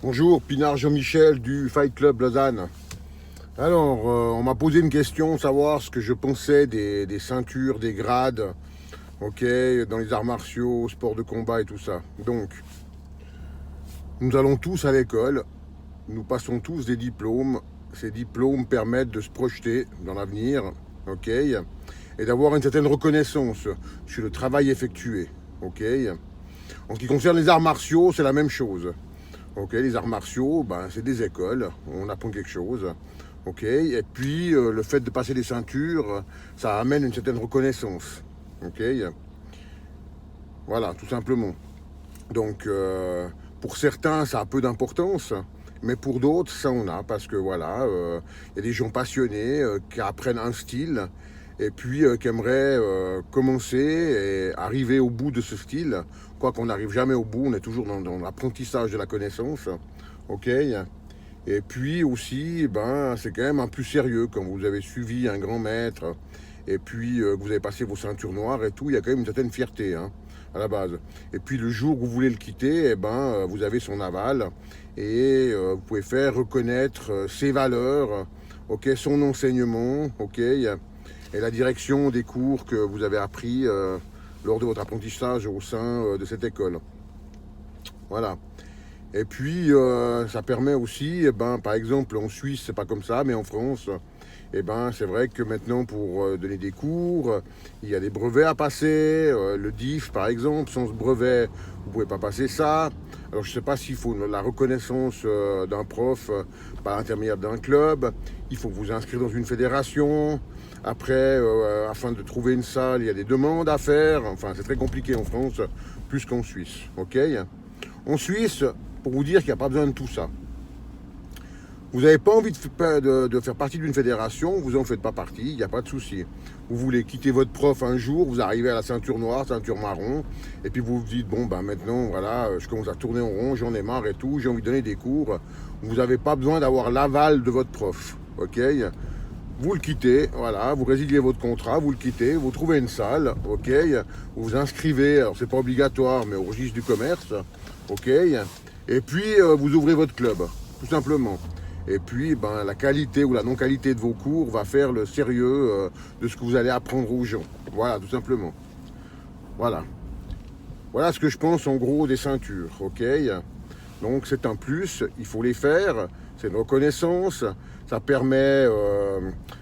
Bonjour, Pinard Jean-Michel du Fight Club Lausanne. Alors, on m'a posé une question, savoir ce que je pensais des ceintures, des grades, ok, dans les arts martiaux, sports de combat et tout ça. Donc, nous allons tous à l'école, nous passons tous des diplômes. Ces diplômes permettent de se projeter dans l'avenir, ok, et d'avoir une certaine reconnaissance sur le travail effectué, ok. En ce qui concerne les arts martiaux, c'est la même chose. Ok, les arts martiaux, c'est des écoles, on apprend quelque chose. Ok, et puis le fait de passer des ceintures, ça amène une certaine reconnaissance. Ok, voilà, tout simplement. Donc, pour certains, ça a peu d'importance, mais pour d'autres, ça en a, parce que voilà, y a des gens passionnés qui apprennent un style et puis qui aimeraient commencer et arriver au bout de ce style. Quoi qu'on n'arrive jamais au bout, on est toujours dans l'apprentissage de la connaissance. Ok. Et puis aussi, c'est quand même un plus sérieux quand vous avez suivi un grand maître et puis que vous avez passé vos ceintures noires et tout, il y a quand même une certaine fierté à la base. Et puis le jour où vous voulez le quitter, vous avez son aval et vous pouvez faire reconnaître ses valeurs, ok, son enseignement, ok, et la direction des cours que vous avez appris lors de votre apprentissage au sein de cette école. Voilà. Et puis, ça permet aussi, par exemple, en Suisse, c'est pas comme ça, mais en France, c'est vrai que maintenant, pour donner des cours, il y a des brevets à passer. Le DIF, par exemple, sans ce brevet, vous pouvez pas passer ça. Alors, je sais pas s'il faut la reconnaissance d'un prof par l'intermédiaire d'un club. Il faut vous inscrire dans une fédération. Après, afin de trouver une salle, il y a des demandes à faire. Enfin, c'est très compliqué en France, plus qu'en Suisse. Ok ? En Suisse, pour vous dire qu'il n'y a pas besoin de tout ça. Vous n'avez pas envie de faire partie d'une fédération, vous n'en faites pas partie, il n'y a pas de souci. Vous voulez quitter votre prof un jour, vous arrivez à la ceinture noire, ceinture marron, et puis vous vous dites, maintenant, voilà, je commence à tourner en rond, j'en ai marre et tout, j'ai envie de donner des cours. Vous n'avez pas besoin d'avoir l'aval de votre prof, ok ? Vous le quittez, voilà, vous résiliez votre contrat, vous le quittez, vous trouvez une salle, ok, vous vous inscrivez, alors c'est pas obligatoire, mais au registre du commerce, ok, et puis vous ouvrez votre club, tout simplement. Et puis la qualité ou la non-qualité de vos cours va faire le sérieux de ce que vous allez apprendre aux gens. Voilà, tout simplement. Voilà. Voilà ce que je pense en gros des ceintures, ok. Donc c'est un plus, il faut les faire, c'est une reconnaissance, ça permet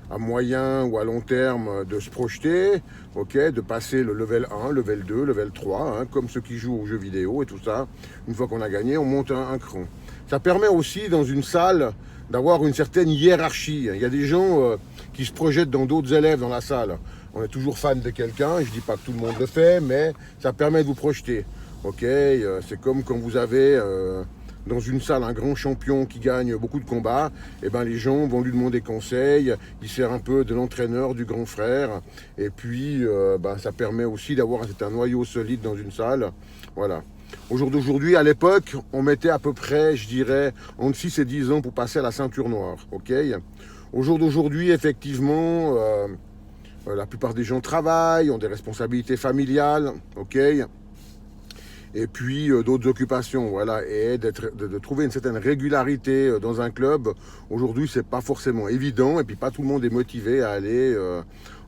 à moyen ou à long terme de se projeter, ok, de passer le level 1, level 2, level 3, comme ceux qui jouent aux jeux vidéo et tout ça. Une fois qu'on a gagné, on monte un cran. Ça permet aussi dans une salle d'avoir une certaine hiérarchie. Il y a des gens qui se projettent dans d'autres élèves dans la salle. On est toujours fan de quelqu'un, je ne dis pas que tout le monde le fait, mais ça permet de vous projeter. Ok, c'est comme quand vous avez dans une salle un grand champion qui gagne beaucoup de combats, les gens vont lui demander conseil, il sert un peu de l'entraîneur, du grand frère, et puis ça permet aussi d'avoir un noyau solide dans une salle. Voilà. Au jour d'aujourd'hui, à l'époque, on mettait à peu près, je dirais, entre 6 et 10 ans pour passer à la ceinture noire. Ok. Au jour d'aujourd'hui, effectivement, la plupart des gens travaillent, ont des responsabilités familiales, ok. Et puis d'autres occupations, voilà, et de trouver une certaine régularité dans un club. Aujourd'hui, c'est pas forcément évident, et puis pas tout le monde est motivé à aller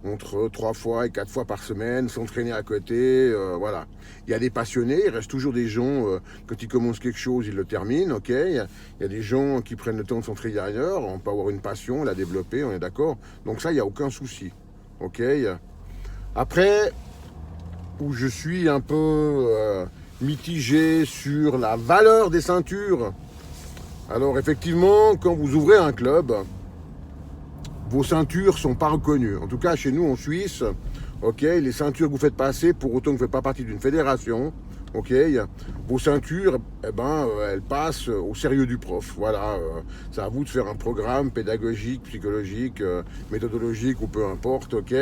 entre 3 fois et 4 fois par semaine, s'entraîner à côté, voilà. Il y a des passionnés, il reste toujours des gens, quand ils commencent quelque chose, ils le terminent, ok. Il y a des gens qui prennent le temps de s'entraîner ailleurs, on peut avoir une passion, la développer, on est d'accord. Donc ça, il n'y a aucun souci, ok. Après, où je suis un peu mitigé sur la valeur des ceintures. Alors effectivement, quand vous ouvrez un club, vos ceintures sont pas reconnues. En tout cas, chez nous en Suisse, ok, les ceintures que vous faites passer, pour autant que vous ne faites pas partie d'une fédération, ok, vos ceintures, elles passent au sérieux du prof. Voilà, c'est à vous de faire un programme pédagogique, psychologique, méthodologique ou peu importe, ok,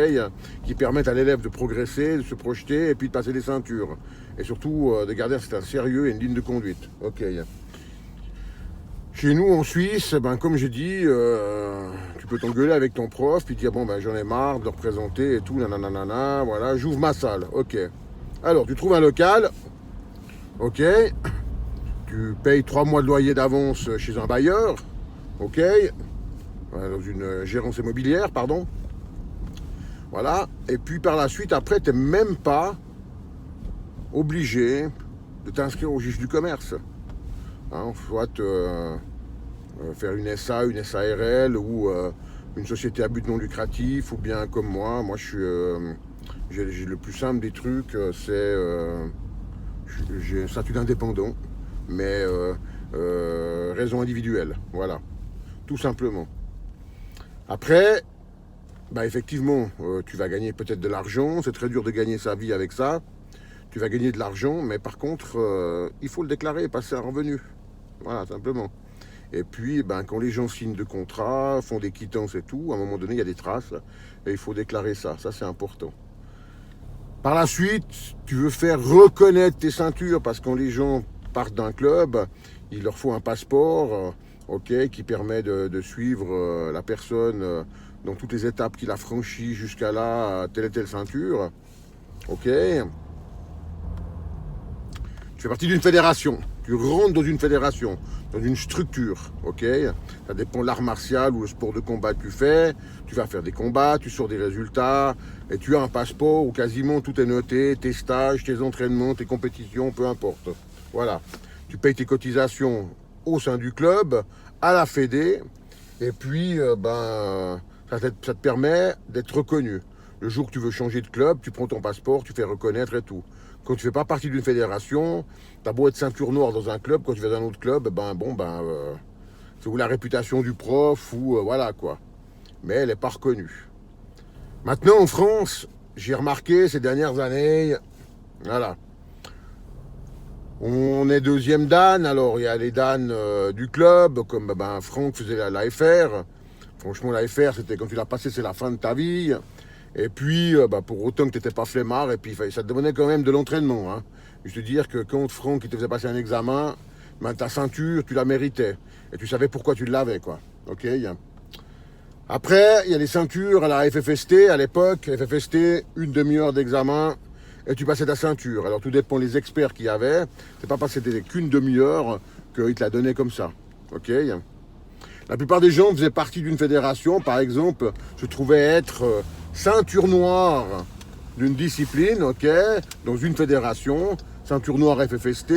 qui permette à l'élève de progresser, de se projeter et puis de passer des ceintures. Et surtout de garder un certain sérieux et une ligne de conduite, ok. Chez nous en Suisse, comme j'ai dit, tu peux t'engueuler avec ton prof, puis dire j'en ai marre de le représenter et tout, nanana, voilà, j'ouvre ma salle, ok. Alors tu trouves un local, ok, tu payes 3 mois de loyer d'avance chez un bailleur, ok, dans une gérance immobilière, pardon. Voilà, et puis par la suite, après, tu n'es même pas obligé de t'inscrire au juge du commerce. Hein, soit faire une SA, une SARL ou une société à but non lucratif, ou bien comme moi j'ai le plus simple des trucs, c'est j'ai un statut d'indépendant, mais raison individuelle, voilà, tout simplement. Après, bah effectivement, tu vas gagner peut-être de l'argent, c'est très dur de gagner sa vie avec ça, tu vas gagner de l'argent, mais par contre, il faut le déclarer, passer un revenu, voilà, simplement. Et puis, ben, quand les gens signent de contrats, font des quittances et tout, à un moment donné, il y a des traces, et il faut déclarer ça, c'est important. Par la suite, tu veux faire reconnaître tes ceintures, parce que quand les gens partent d'un club, il leur faut un passeport, ok, qui permet de suivre la personne dans toutes les étapes qu'il a franchies jusqu'à là, telle et telle ceinture, ok. Tu fais partie d'une fédération, tu rentres dans une fédération, dans une structure, ok. Ça dépend de l'art martial ou le sport de combat que tu fais, tu vas faire des combats, tu sors des résultats, et tu as un passeport où quasiment tout est noté, tes stages, tes entraînements, tes compétitions, peu importe. Voilà, tu payes tes cotisations au sein du club, à la fédé, et puis ça te permet d'être reconnu. Le jour que tu veux changer de club, tu prends ton passeport, tu fais reconnaître et tout. Quand tu fais pas partie d'une fédération, t'as beau être ceinture noire dans un club, quand tu vas dans un autre club, c'est ou la réputation du prof, ou voilà quoi. Mais elle n'est pas reconnue. Maintenant en France, j'ai remarqué ces dernières années, voilà, on est deuxième dan, alors il y a les dan du club, comme Franck faisait l'AFR. Franchement, l'AFR, c'était quand tu l'as passé, c'est la fin de ta vie. Et puis, pour autant que tu n'étais pas flemmard, et puis ça te demandait quand même de l'entraînement. Hein. Je te dire que quand Franck il te faisait passer un examen, ta ceinture, tu la méritais. Et tu savais pourquoi tu l'avais, quoi. Ok. Après, il y a les ceintures à la FFST, à l'époque. FFST, une demi-heure d'examen, et tu passais ta ceinture. Alors, tout dépend des experts qu'il y avait. C'est pas parce que c'était qu'une demi-heure qu'ils te la donnaient comme ça. Ok. La plupart des gens faisaient partie d'une fédération. Par exemple, je trouvais être ceinture noire d'une discipline, ok, dans une fédération, ceinture noire FFST.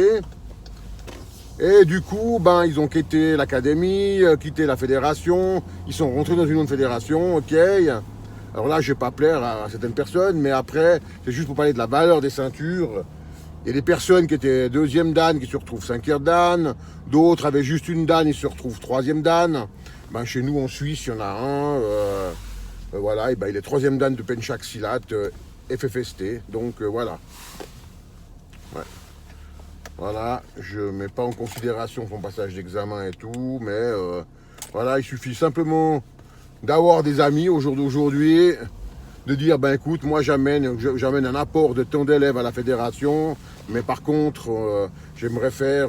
Et du coup, ils ont quitté l'académie, quitté la fédération, ils sont rentrés dans une autre fédération, ok. Alors là, je ne vais pas plaire à certaines personnes, mais après, c'est juste pour parler de la valeur des ceintures. Il y a des personnes qui étaient deuxième dan qui se retrouvent cinquième dan, d'autres avaient juste une dan, ils se retrouvent troisième dan. Chez nous en Suisse, il y en a un, voilà, et il est troisième dan de Penchak Silat, FFST, donc voilà. Ouais. Voilà, je ne mets pas en considération son passage d'examen et tout, mais voilà, il suffit simplement d'avoir des amis au jour d'aujourd'hui, de dire, écoute, moi j'amène un apport de tant d'élèves à la fédération, mais par contre, j'aimerais faire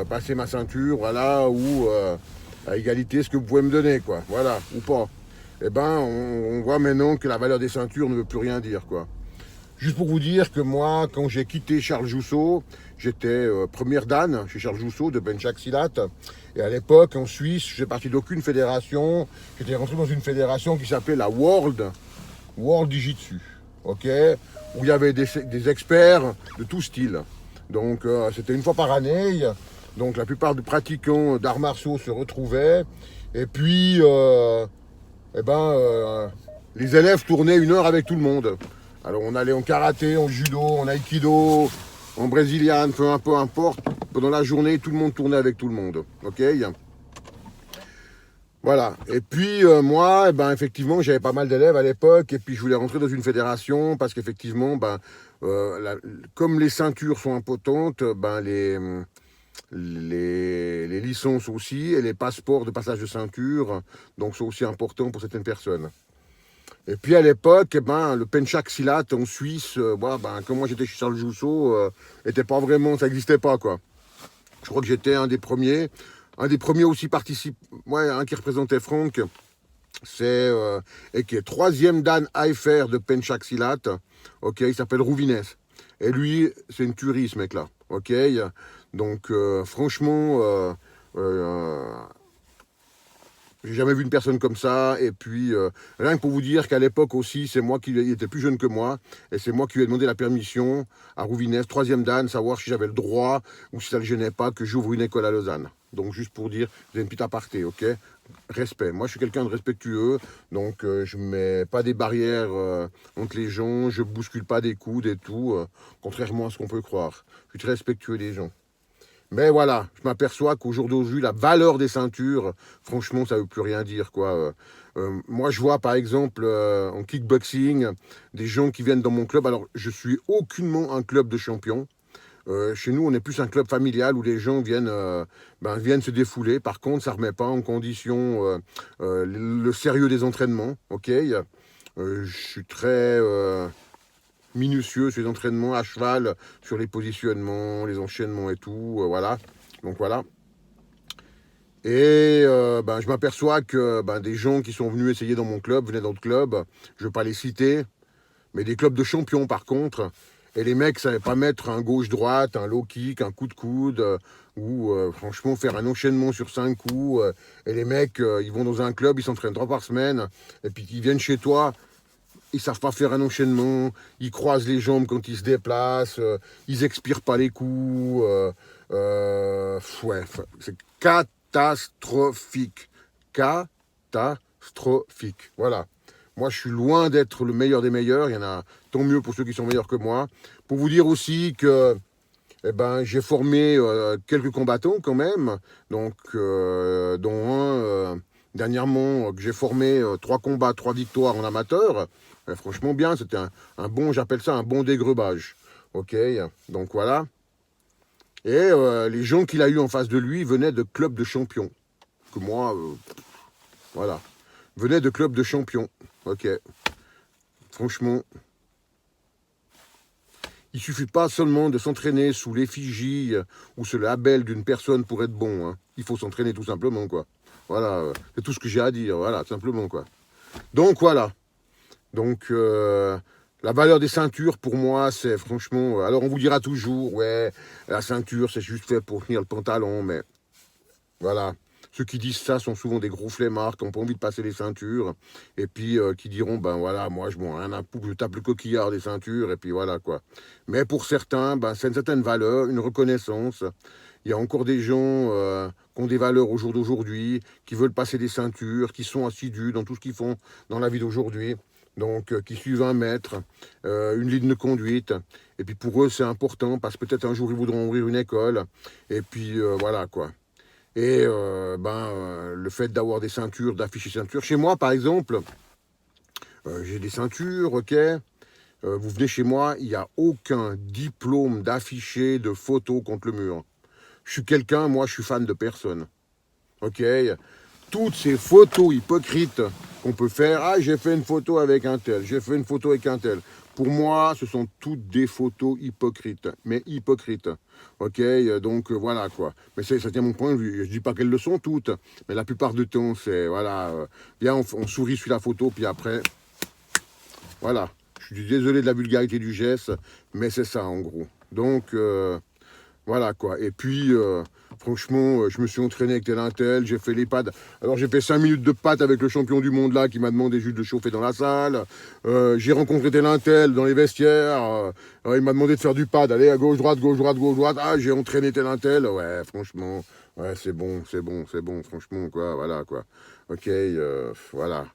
passer ma ceinture, voilà, ou à égalité ce que vous pouvez me donner, quoi, voilà, ou pas. On voit maintenant que la valeur des ceintures ne veut plus rien dire, quoi. Juste pour vous dire que moi, quand j'ai quitté Charles Jousseau, j'étais première dan chez Charles Jousseau de Penchak Silat. Et à l'époque, en Suisse, je n'ai parti d'aucune fédération. J'étais rentré dans une fédération qui s'appelait la World Jiu-Jitsu, ok, où il y avait des experts de tout style. Donc c'était une fois par année. Donc la plupart des pratiquants d'arts martiaux se retrouvaient. Et puis, les élèves tournaient 1 heure avec tout le monde. Alors on allait en karaté, en judo, en aikido, en brésiliane, peu importe. Pendant la journée, tout le monde tournait avec tout le monde. Ok. Voilà. Et puis moi, effectivement, j'avais pas mal d'élèves à l'époque, et puis je voulais rentrer dans une fédération parce qu'effectivement, comme les ceintures sont importantes, les licences aussi et les passeports de passage de ceinture, donc sont aussi importants pour certaines personnes. Et puis à l'époque, le Penchak Silat en Suisse, comme moi j'étais chez Charles Jousseau, était pas vraiment, ça n'existait pas, quoi. Je crois que j'étais un des premiers aussi un qui représentait Franck, et qui est troisième dan AFR de Penchak Silat, ok, il s'appelle Rouvines. Et lui, c'est une tuerie, ce mec-là, ok. Donc franchement, j'ai jamais vu une personne comme ça. Et puis, rien que pour vous dire qu'à l'époque aussi, c'est moi qui il était plus jeune que moi. Et c'est moi qui lui ai demandé la permission à Rouvinès, troisième dan, savoir si j'avais le droit ou si ça ne le gênait pas que j'ouvre une école à Lausanne. Donc, juste pour dire, j'ai une petite aparté, ok? Respect. Moi, je suis quelqu'un de respectueux. Donc, je ne mets pas des barrières entre les gens. Je ne bouscule pas des coudes et tout. Contrairement à ce qu'on peut croire. Je suis très respectueux des gens. Mais voilà, je m'aperçois qu'au jour d'aujourd'hui, la valeur des ceintures, franchement, ça ne veut plus rien dire, quoi. Moi, je vois, par exemple, en kickboxing, des gens qui viennent dans mon club. Alors, je suis aucunement un club de champions. Chez nous, on est plus un club familial où les gens viennent se défouler. Par contre, ça ne remet pas en condition le sérieux des entraînements, ok. Je suis très minutieux sur les entraînements à cheval, sur les positionnements, les enchaînements et tout, voilà. Donc voilà. Et je m'aperçois que des gens qui sont venus essayer dans mon club, venaient d'autres clubs, je ne veux pas les citer, mais des clubs de champions par contre. Et les mecs ne savaient pas mettre un gauche-droite, un low kick, un coup de coude, ou franchement faire un enchaînement sur 5 coups. Et les mecs, ils vont dans un club, ils s'entraînent 3 par semaine, et puis ils viennent chez toi, ils savent pas faire un enchaînement, ils croisent les jambes quand ils se déplacent, ils expirent pas les coups. Ouais, c'est catastrophique. Catastrophique. Voilà. Moi, je suis loin d'être le meilleur des meilleurs. Il y en a tant mieux pour ceux qui sont meilleurs que moi. Pour vous dire aussi que j'ai formé quelques combattants quand même. Donc, dont un dernièrement que j'ai formé 3 combats, 3 victoires en amateur. Franchement bien, c'était un bon, j'appelle ça un bon dégrebage. Ok, donc voilà. Et les gens qu'il a eu en face de lui venaient de clubs de champions. Que moi, voilà. Venaient de clubs de champions. Ok. Franchement, il suffit pas seulement de s'entraîner sous l'effigie ou sous le label d'une personne pour être bon. Hein. Il faut s'entraîner tout simplement, quoi. Voilà, c'est tout ce que j'ai à dire. Voilà, simplement, quoi. Donc, voilà. Donc, la valeur des ceintures, pour moi, c'est franchement... alors, on vous dira toujours, ouais, la ceinture, c'est juste fait pour tenir le pantalon, mais voilà. Ceux qui disent ça sont souvent des gros flemmards qui n'ont pas envie de passer les ceintures, et puis qui diront, ben voilà, moi, je m'en rien à foutre, je tape le coquillard des ceintures, et puis voilà, quoi. Mais pour certains, c'est une certaine valeur, une reconnaissance. Il y a encore des gens qui ont des valeurs au jour d'aujourd'hui, qui veulent passer des ceintures, qui sont assidus dans tout ce qu'ils font dans la vie d'aujourd'hui. Donc, qui suivent un maître, une ligne de conduite. Et puis pour eux, c'est important parce que peut-être un jour, ils voudront ouvrir une école. Et puis voilà, quoi. Et le fait d'avoir des ceintures, d'afficher ceintures. Chez moi, par exemple, j'ai des ceintures, ok. Vous venez chez moi, il n'y a aucun diplôme d'affiché de photo contre le mur. Je suis quelqu'un, moi, je suis fan de personne. Ok. Toutes ces photos hypocrites qu'on peut faire. Ah, j'ai fait une photo avec un tel, j'ai fait une photo avec un tel. Pour moi, ce sont toutes des photos hypocrites, mais hypocrites. Ok, donc voilà quoi. Mais ça tient mon point de vue. Je dis pas qu'elles le sont toutes, mais la plupart du temps, c'est voilà. Bien, on sourit sur la photo, puis après, voilà. Je suis désolé de la vulgarité du geste, mais c'est ça en gros. Donc, voilà quoi. Et puis, franchement, je me suis entraîné avec tel un tel, j'ai fait les pads. Alors j'ai fait 5 minutes de pattes avec le champion du monde là qui m'a demandé juste de chauffer dans la salle. J'ai rencontré tel un tel dans les vestiaires. Il m'a demandé de faire du pad. Allez, à gauche, droite, gauche, droite, gauche, droite. Ah, j'ai entraîné tel un tel. Ouais, franchement, ouais, c'est bon, c'est bon, c'est bon, franchement, quoi. Voilà quoi. Ok, voilà.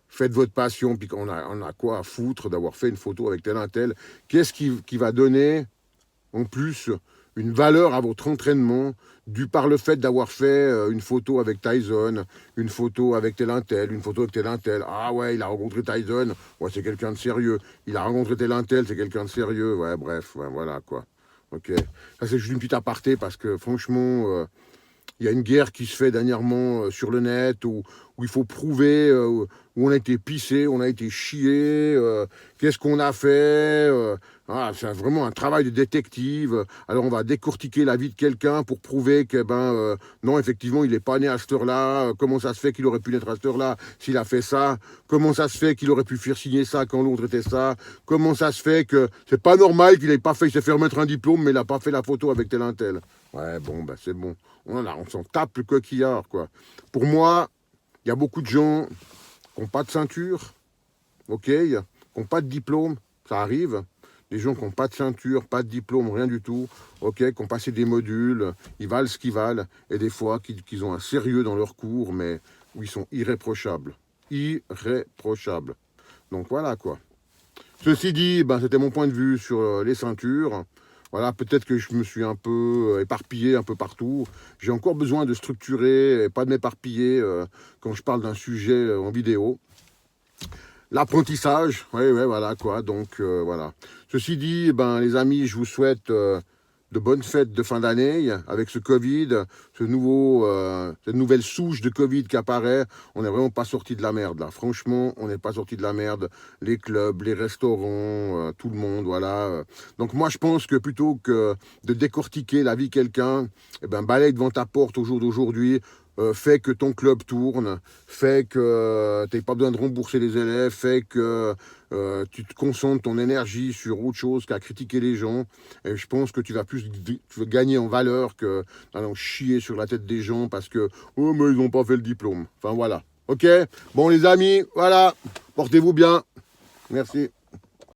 Faites votre passion, puis on a quoi à foutre d'avoir fait une photo avec tel un tel. Qu'est-ce qui va donner en plus une valeur à votre entraînement dû par le fait d'avoir fait une photo avec Tyson, une photo avec tel un tel, une photo avec tel un tel. Ah ouais, il a rencontré Tyson, ouais, c'est quelqu'un de sérieux. Il a rencontré tel un tel, c'est quelqu'un de sérieux. Ouais, bref, ouais, voilà quoi. Ok. Ça c'est juste une petite aparté parce que franchement, il y a une guerre qui se fait dernièrement sur le net où il faut prouver où on a été pissé, on a été chié, qu'est-ce qu'on a fait. Ah, c'est vraiment un travail de détective. Alors on va décortiquer la vie de quelqu'un pour prouver que non, effectivement, il n'est pas né à cette heure-là. Comment ça se fait qu'il aurait pu naître à cette heure-là s'il a fait ça? Comment ça se fait qu'il aurait pu faire signer ça quand l'autre était ça? Comment ça se fait que c'est pas normal qu'il n'ait pas fait, il s'est fait remettre un diplôme, mais il n'a pas fait la photo avec tel un tel? Ouais, bon, c'est bon. On s'en tape le coquillard, quoi. Pour moi, il y a beaucoup de gens qui n'ont pas de ceinture, ok, qui n'ont pas de diplôme, ça arrive. Des gens qui n'ont pas de ceinture, pas de diplôme, rien du tout, ok, qui ont passé des modules, ils valent ce qu'ils valent, et des fois qu'ils ont un sérieux dans leur cours, mais où ils sont irréprochables. Irréprochables. Donc voilà quoi. Ceci dit, c'était mon point de vue sur les ceintures. Voilà, peut-être que je me suis un peu éparpillé un peu partout. J'ai encore besoin de structurer et pas de m'éparpiller quand je parle d'un sujet en vidéo. L'apprentissage, oui, voilà quoi. Donc voilà. Ceci dit, les amis, je vous souhaite de bonnes fêtes de fin d'année avec ce Covid, cette nouvelle souche de Covid qui apparaît. On n'est vraiment pas sorti de la merde là. Franchement, on n'est pas sorti de la merde. Les clubs, les restaurants, tout le monde, voilà. Donc moi, je pense que plutôt que de décortiquer la vie de quelqu'un, balaye devant ta porte au jour d'aujourd'hui. Fait que ton club tourne, fait que tu n'as pas besoin de rembourser les élèves, fait que tu te concentres ton énergie sur autre chose qu'à critiquer les gens. Et je pense que tu vas gagner en valeur que d'aller chier sur la tête des gens parce que oh mais ils n'ont pas fait le diplôme. Enfin voilà. Ok. Bon les amis, voilà. Portez-vous bien. Merci.